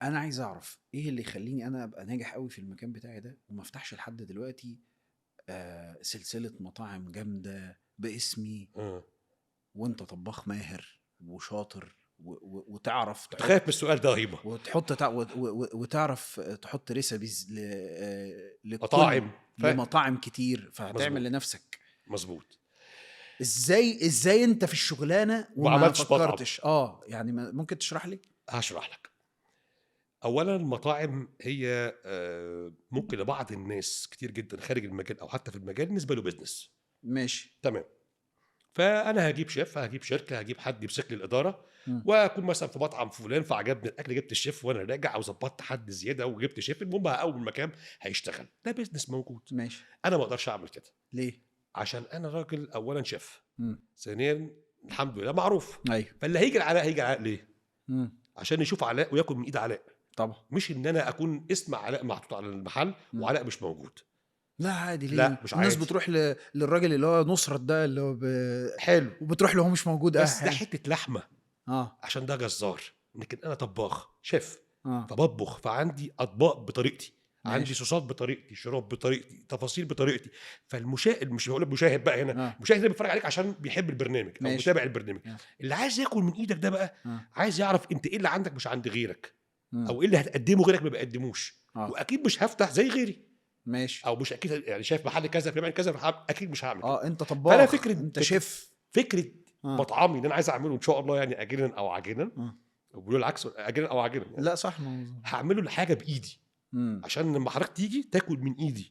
انا عايز اعرف ايه اللي يخليني انا ابقى ناجح قوي في المكان بتاعي ده وما افتحش لحد دلوقتي سلسلة مطاعم جامدة باسمي، إمم. وانت طباخ ماهر وشاطر وتعرف كنت خايف من تحط السؤال ده يا هيما. وتحط وتعرف تحط ريسبيز لكل مطاعم لمطاعم كتير، فهتعمل مضبوط، لنفسك. مضبوط. ازاي انت في الشغلانة ما وما عملتش مطعم، فكرتش؟ يعني ممكن تشرح لي؟ هاشرح لك. أولًا المطاعم هي ممكن لبعض الناس كتير جدًا خارج المجال أو حتى في المجال بالنسبة له business. ماشي. تمام. فأنا هاجيب شيف، هاجيب شركة، هاجيب حد يمسك لي الإدارة، مم. وأكون مثلًا في مطعم فلان فعجبني الأكل جِبت الشيف وأنا راجع أو ضبطت حد زيادة وجِبت شيف، المهم هاقوّم المكان هيشتغل، ده business موجود. ماشي. أنا ما أقدرش أعمل كده، ليه؟ عشان أنا راجل أولًا شيف، مم. ثانيًا الحمد لله معروف، ايوه. فاللي هييجي لعلاء هييجي لعلاء ليه؟ مم. عشان يشوف علاء وياكل من إيد علاء، طبعا. مش إن أنا أكون اسم علاء محطوط على المحل مم. وعلاء مش موجود. لا عادي، ليه؟ لأ، مش الناس عادي. بتروح للراجل اللي هو نصرت ده اللي هو حلو، وبتروح له، هو مش موجود. بس ده حلو. حتة لحمة. اه. عشان ده جزار، لكن أنا طباخ، شيف، اه. فباطبخ، فعندي أطباق بطريقتي، عندي ماشي. صوصات بطريقتي، شراب بطريقتي، تفاصيل بطريقتي، مش هاقول لك مشاهد بقى هنا، اه. المشاهد اللي بيتفرج عليك عشان بيحب البرنامج أو ماشي. متابع البرنامج، اه. اللي عايز ياكل من إيدك ده بقى، اه. عايز يعرف أنت إيه اللي عندك مش عند غيرك، مم. أو إيه اللي هتقدمه غيرك ما بيقدموش، اه. وأكيد مش هافتح زي غيري، ماشي. أو مش أكيد يعني شايف محل كذا بيعمل كذا أكيد مش هاعمل كده. اه، انت فأنا طباخ، فكرة انت فكرة شيف. فكرة اه. مطعمي اللي أنا عايز أعمله إن شاء الله يعني آجلا أو عاجلا، اه. وبيقولوا العكس آجلا أو عاجلا يعني، لا صح، ما هاعمله لحاجة بإيدي، امم عشان لمّا حضرتك تيجي تاكل من إيدي.